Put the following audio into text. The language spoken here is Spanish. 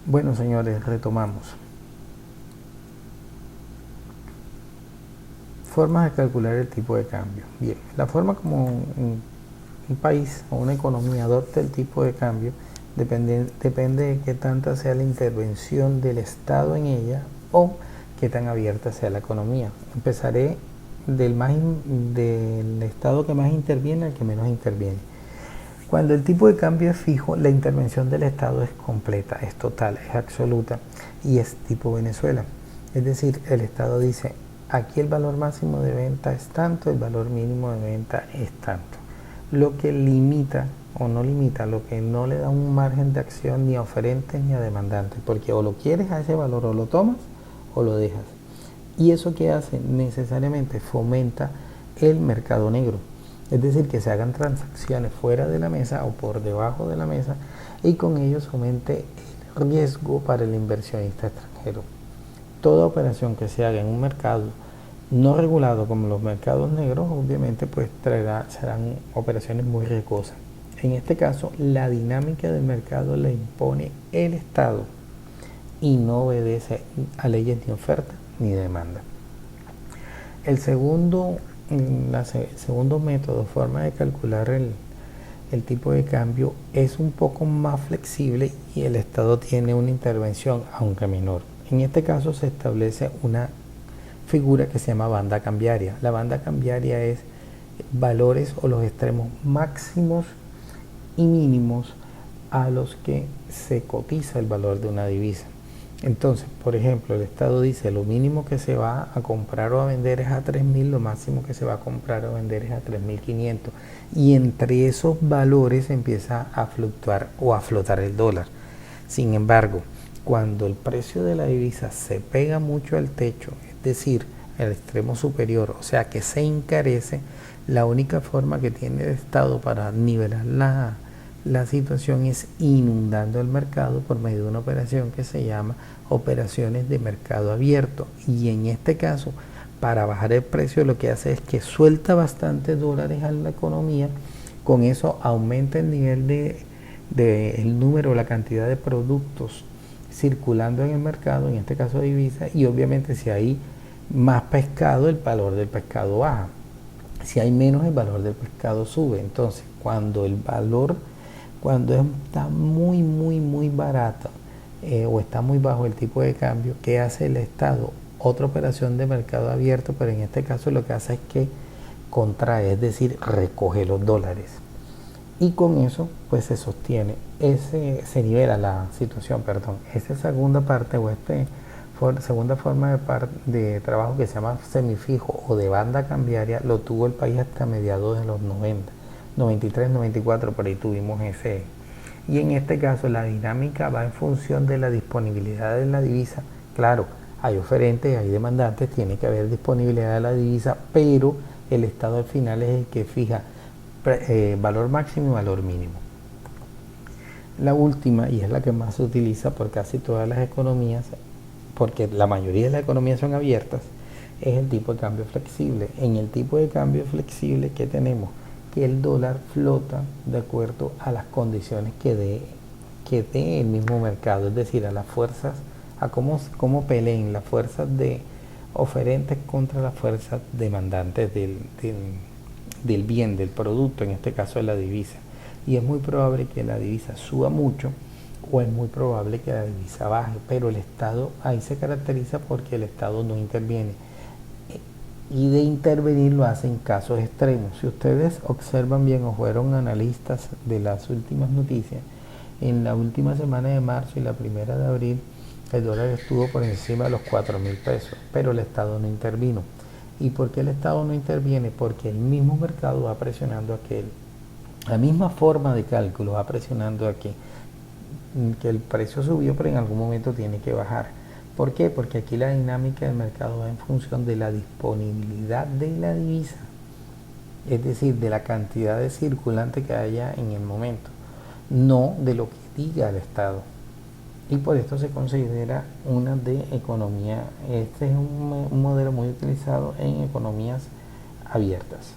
Bueno, señores, retomamos. Formas de calcular el tipo de cambio. Bien, la forma como un país o una economía adopta el tipo de cambio depende de qué tanta sea la intervención del Estado en ella o qué tan abierta sea la economía. Empezaré del Estado que más interviene al que menos interviene. Cuando el tipo de cambio es fijo, la intervención del Estado es completa, es total, es absoluta y es tipo Venezuela. Es decir, el Estado dice, aquí el valor máximo de venta es tanto, el valor mínimo de venta es tanto. Lo que limita o no limita, lo que no le da un margen de acción ni a oferentes ni a demandantes, porque o lo quieres a ese valor o lo tomas o lo dejas. ¿Y eso qué hace? Necesariamente fomenta el mercado negro. Es decir, que se hagan transacciones fuera de la mesa o por debajo de la mesa y con ello se aumente el riesgo para el inversionista extranjero. Toda operación que se haga en un mercado no regulado como los mercados negros, obviamente pues serán operaciones muy riesgosas. En este caso, la dinámica del mercado la impone el Estado y no obedece a leyes ni oferta ni demanda. El segundo método, forma de calcular el tipo de cambio, es un poco más flexible y el Estado tiene una intervención, aunque menor. En este caso se establece una figura que se llama banda cambiaria. La banda cambiaria es valores o los extremos máximos y mínimos a los que se cotiza el valor de una divisa. Entonces, por ejemplo, el Estado dice lo mínimo que se va a comprar o a vender es a 3.000, lo máximo que se va a comprar o a vender es a 3.500. Y entre esos valores empieza a fluctuar o a flotar el dólar. Sin embargo, cuando el precio de la divisa se pega mucho al techo, es decir, el extremo superior, o sea que se encarece, la única forma que tiene el Estado para nivelar la situación es inundando el mercado por medio de una operación que se llama operaciones de mercado abierto. Y en este caso, para bajar el precio, lo que hace es que suelta bastantes dólares a la economía, con eso aumenta el nivel el número, la cantidad de productos circulando en el mercado, en este caso divisas, y obviamente si hay más pescado, el valor del pescado baja. Si hay menos, el valor del pescado sube. Entonces, cuando está muy barato o está muy bajo el tipo de cambio, ¿qué hace el Estado? Otra operación de mercado abierto, pero en este caso lo que hace es que contrae, es decir, recoge los dólares. Y con eso pues se sostiene, se nivela la situación, perdón. Esa segunda parte o segunda forma de trabajo que se llama semifijo o de banda cambiaria lo tuvo el país hasta mediados de los 90, 93, 94, por ahí tuvimos ese. Y en este caso la dinámica va en función de la disponibilidad de la divisa. Claro, hay oferentes, hay demandantes, tiene que haber disponibilidad de la divisa, pero el Estado al final es el que fija valor máximo y valor mínimo. La última, y es la que más se utiliza por casi todas las economías, porque la mayoría de las economías son abiertas, es el tipo de cambio flexible. En el tipo de cambio flexible, ¿qué tenemos? Que el dólar flota de acuerdo a las condiciones que dé el mismo mercado, es decir, a las fuerzas, a cómo peleen las fuerzas de oferentes contra las fuerzas demandantes del bien, del producto, en este caso de la divisa. Y es muy probable que la divisa suba mucho o es muy probable que la divisa baje, pero el Estado ahí se caracteriza porque el Estado no interviene. Y de intervenir lo hace en casos extremos. Si ustedes observan bien o fueron analistas de las últimas noticias, en la última semana de marzo y la primera de abril, el dólar estuvo por encima de los 4.000 pesos, pero el Estado no intervino. ¿Y por qué el Estado no interviene? Porque el mismo mercado va presionando a que la misma forma de cálculo va presionando a que el precio subió, pero en algún momento tiene que bajar. ¿Por qué? Porque aquí la dinámica del mercado va en función de la disponibilidad de la divisa, es decir, de la cantidad de circulante que haya en el momento, no de lo que diga el Estado. Y por esto se considera una de economía. Este es un modelo muy utilizado en economías abiertas.